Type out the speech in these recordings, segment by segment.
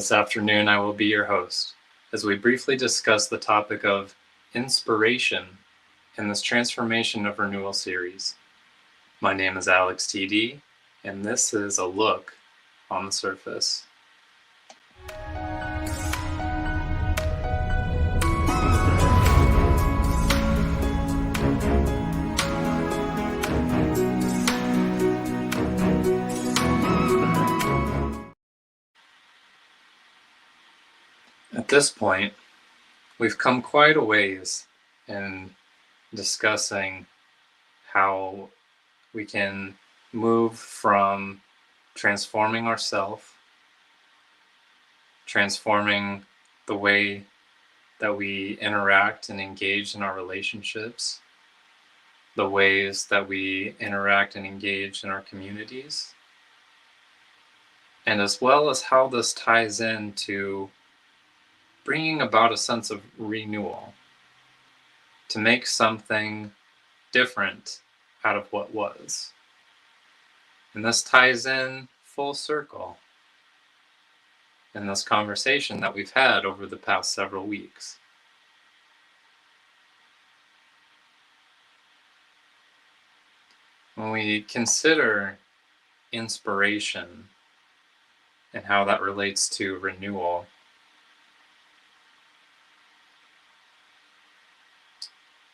This afternoon, I will be your host as we briefly discuss the topic of inspiration in this Transformation of Renewal series. My name is Alex TD, and this is a look on the surface. At this point, we've come quite a ways in discussing how we can move from transforming ourselves, transforming the way that we interact and engage in our relationships, the ways that we interact and engage in our communities, and as well as how this ties into bringing about a sense of renewal, to make something different out of what was. And this ties in full circle in this conversation that we've had over the past several weeks. When we consider inspiration and how that relates to renewal,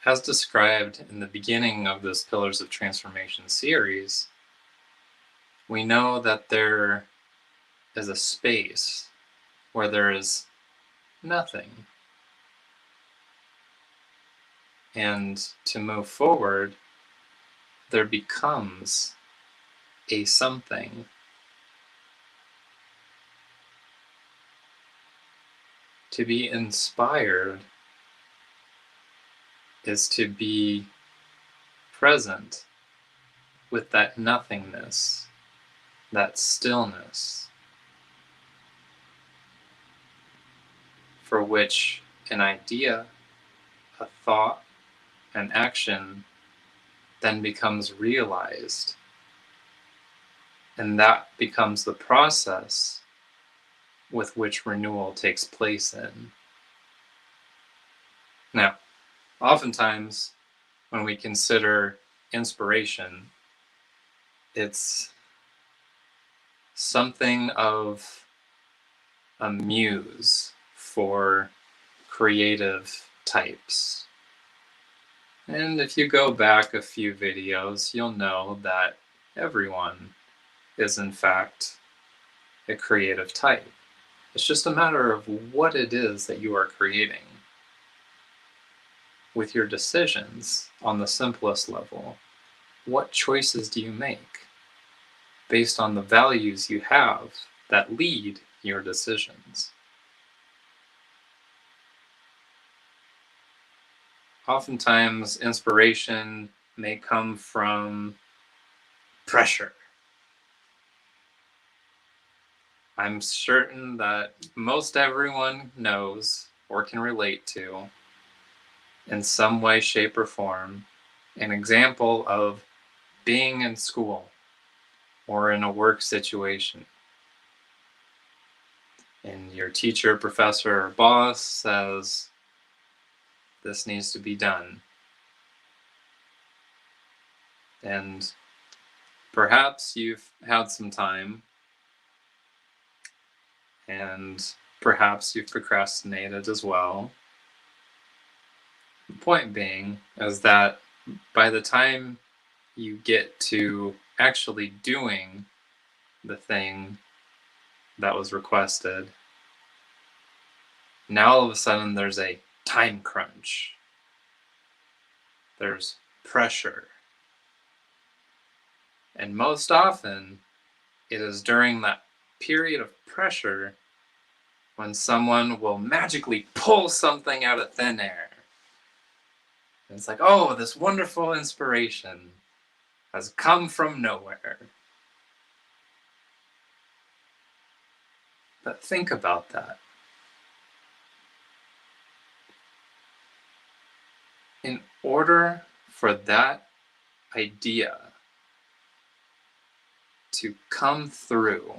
as described in the beginning of this Pillars of Transformation series, we know that there is a space where there is nothing. And to move forward, there becomes a something. To be inspired is to be present with that nothingness, that stillness, for which an idea, a thought, an action then becomes realized. And that becomes the process with which renewal takes place in. Now, oftentimes, when we consider inspiration, it's something of a muse for creative types. And if you go back a few videos, you'll know that everyone is in fact a creative type. It's just a matter of what it is that you are creating. With your decisions on the simplest level, what choices do you make based on the values you have that lead your decisions? Oftentimes, inspiration may come from pressure. I'm certain that most everyone knows or can relate to, in some way, shape, or form, an example of being in school or in a work situation. And your teacher, professor, or boss says, this needs to be done. And perhaps you've had some time, and perhaps you've procrastinated as well. The point being is that by the time you get to actually doing the thing that was requested, now all of a sudden there's a time crunch. There's pressure. And most often, it is during that period of pressure when someone will magically pull something out of thin air. And it's like, oh, this wonderful inspiration has come from nowhere. But think about that. In order for that idea to come through,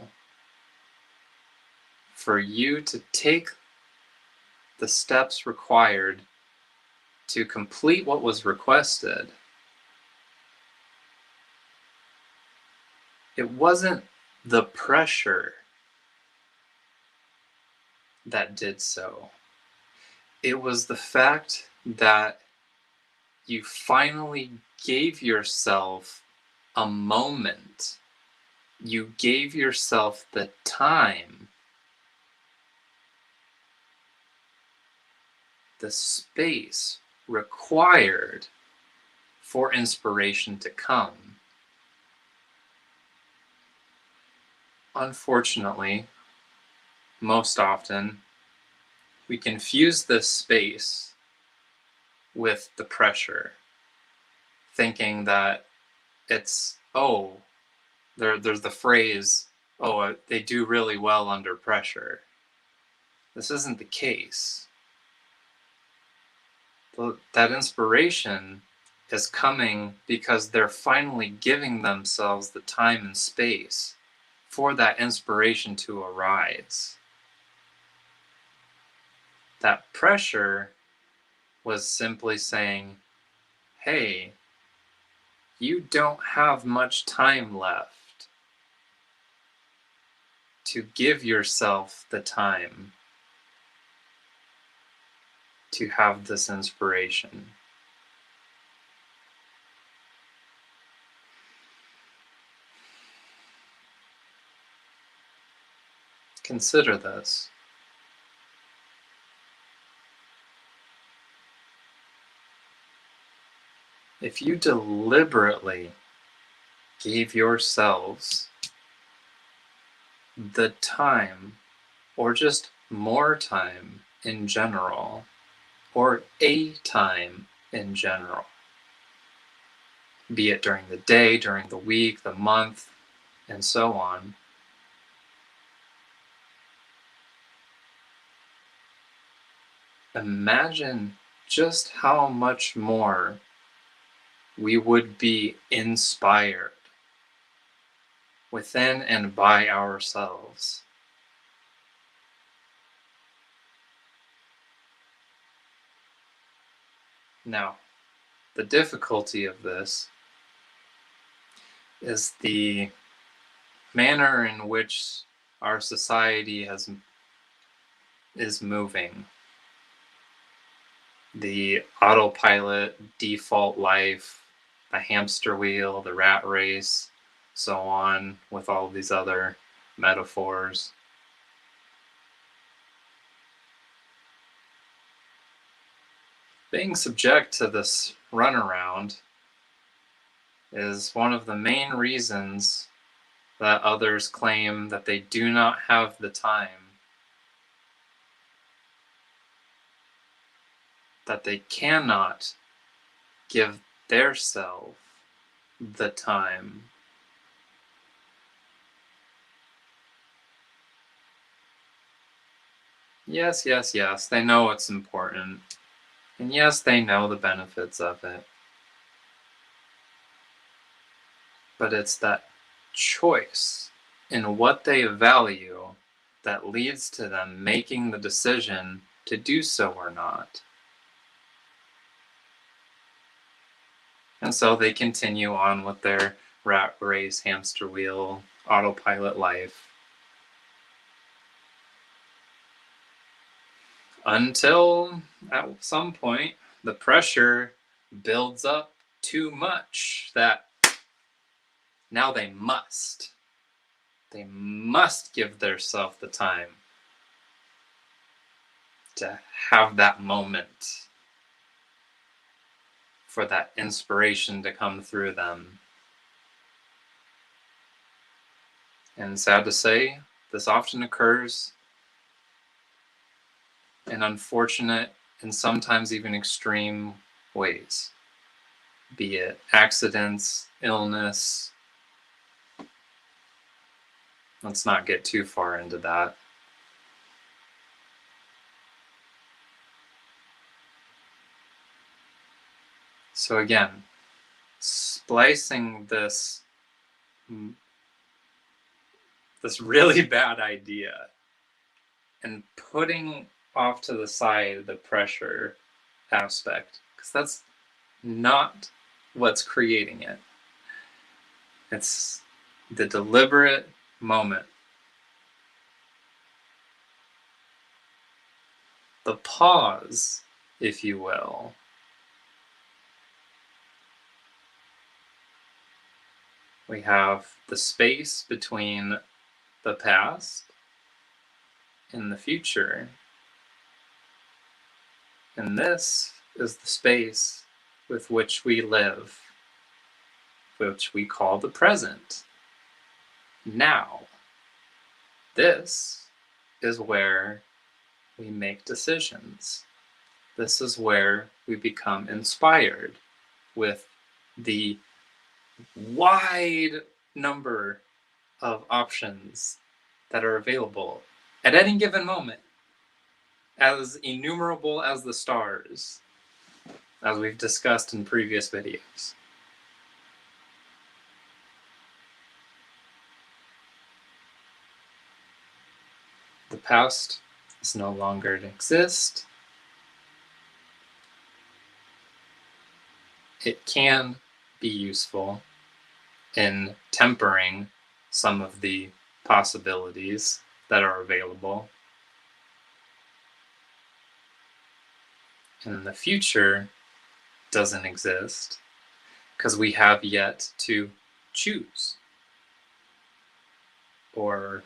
for you to take the steps required to complete what was requested, it wasn't the pressure that did so. It was the fact that you finally gave yourself a moment. You gave yourself the time, the space required for inspiration to come. Unfortunately, most often, we confuse this space with the pressure, thinking that it's, there's the phrase, they do really well under pressure. This isn't the case. That inspiration is coming because they're finally giving themselves the time and space for that inspiration to arise. That pressure was simply saying, hey, you don't have much time left to give yourself the time to have this inspiration. Consider this. If you deliberately gave yourselves the time, or just more time in general, or a time in general, be it during the day, during the week, the month, and so on, imagine just how much more we would be inspired within and by ourselves. Now, the difficulty of this is the manner in which our society is moving. The autopilot, default life, the hamster wheel, the rat race, so on, with all these other metaphors. Being subject to this runaround is one of the main reasons that others claim that they do not have the time, that they cannot give their self the time. Yes, they know it's important. And yes, they know the benefits of it. But it's that choice in what they value that leads to them making the decision to do so or not. And so they continue on with their rat race, hamster wheel, autopilot life. Until at some point the pressure builds up too much that now they must give themselves the time to have that moment for that inspiration to come through them. And sad to say, this often occurs in unfortunate and sometimes even extreme ways, be it accidents, illness. Let's not get too far into that. So again, splicing this really bad idea and putting off to the side the pressure aspect, because that's not what's creating it. It's the deliberate moment, the pause, if you will. We have the space between the past and the future. And this is the space with which we live, which we call the present. Now, this is where we make decisions. This is where we become inspired with the wide number of options that are available at any given moment, as innumerable as the stars, as we've discussed in previous videos. The past is no longer to exist. It can be useful in tempering some of the possibilities that are available. And the future doesn't exist because we have yet to choose or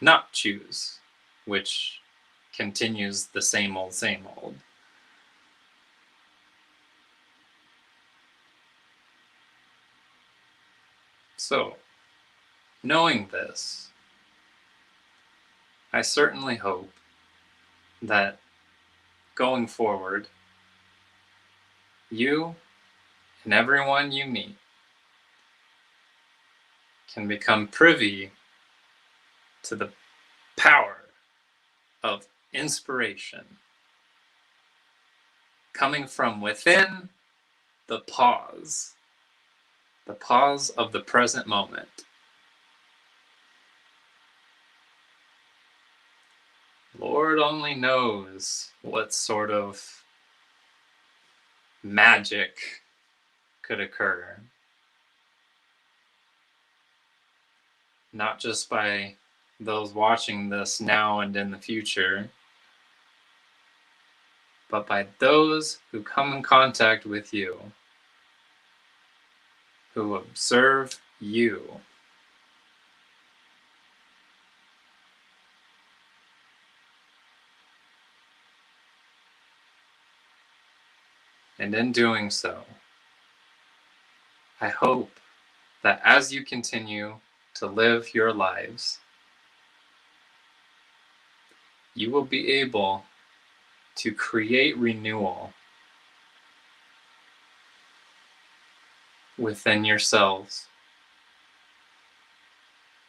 not choose, which continues the same old, same old. So, knowing this, I certainly hope that going forward, you and everyone you meet can become privy to the power of inspiration coming from within the pause of the present moment. Lord only knows what sort of magic could occur. Not just by those watching this now and in the future, but by those who come in contact with you, who observe you. And in doing so, I hope that as you continue to live your lives, you will be able to create renewal within yourselves,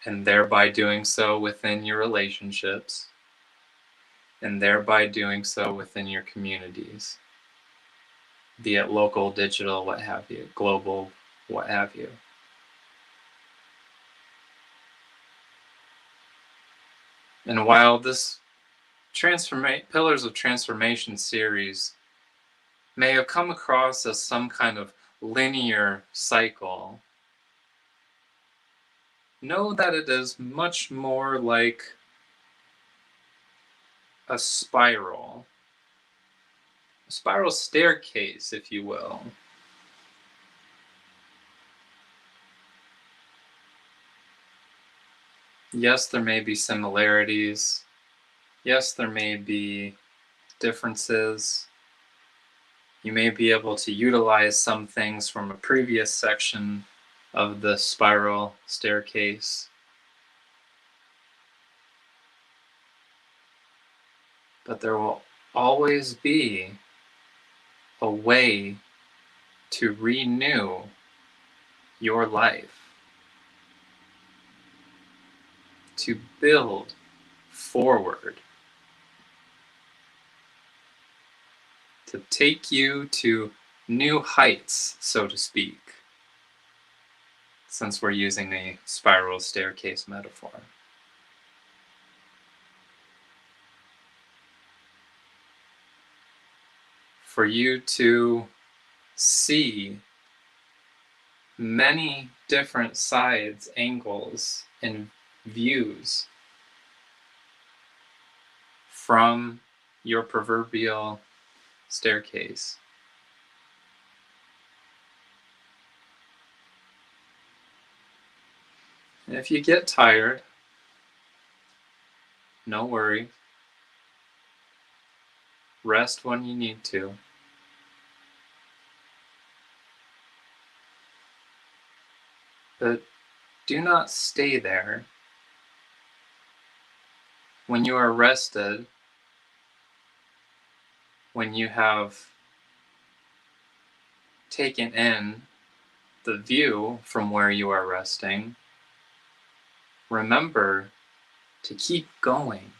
and thereby doing so within your relationships, and thereby doing so within your communities, be it local, digital, what have you, global, what have you. And while this Pillars of Transformation series may have come across as some kind of linear cycle, know that it is much more like a spiral staircase, if you will. Yes, there may be similarities. Yes, there may be differences. You may be able to utilize some things from a previous section of the spiral staircase. But there will always be a way to renew your life, to build forward, to take you to new heights, so to speak, since we're using a spiral staircase metaphor. for you to see many different sides, angles, and views from your proverbial staircase. And if you get tired, no worry. Rest when you need to. But do not stay there. When you are rested, when you have taken in the view from where you are resting, remember to keep going.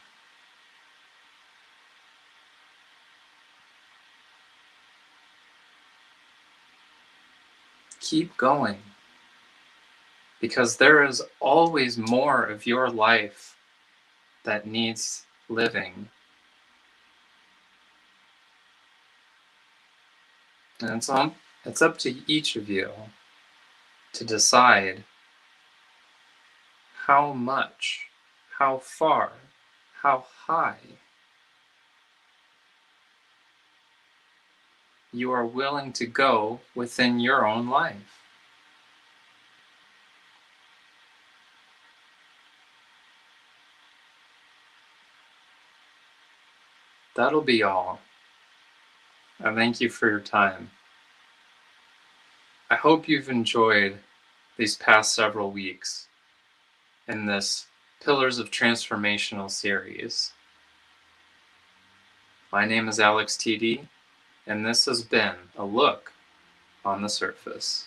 Keep going. Because there is always more of your life that needs living. And it's up to each of you to decide how much, how far, how high you are willing to go within your own life. That'll be all. I thank you for your time. I hope you've enjoyed these past several weeks in this Pillars of Transformational series. My name is Alex TD, and this has been a look on the surface.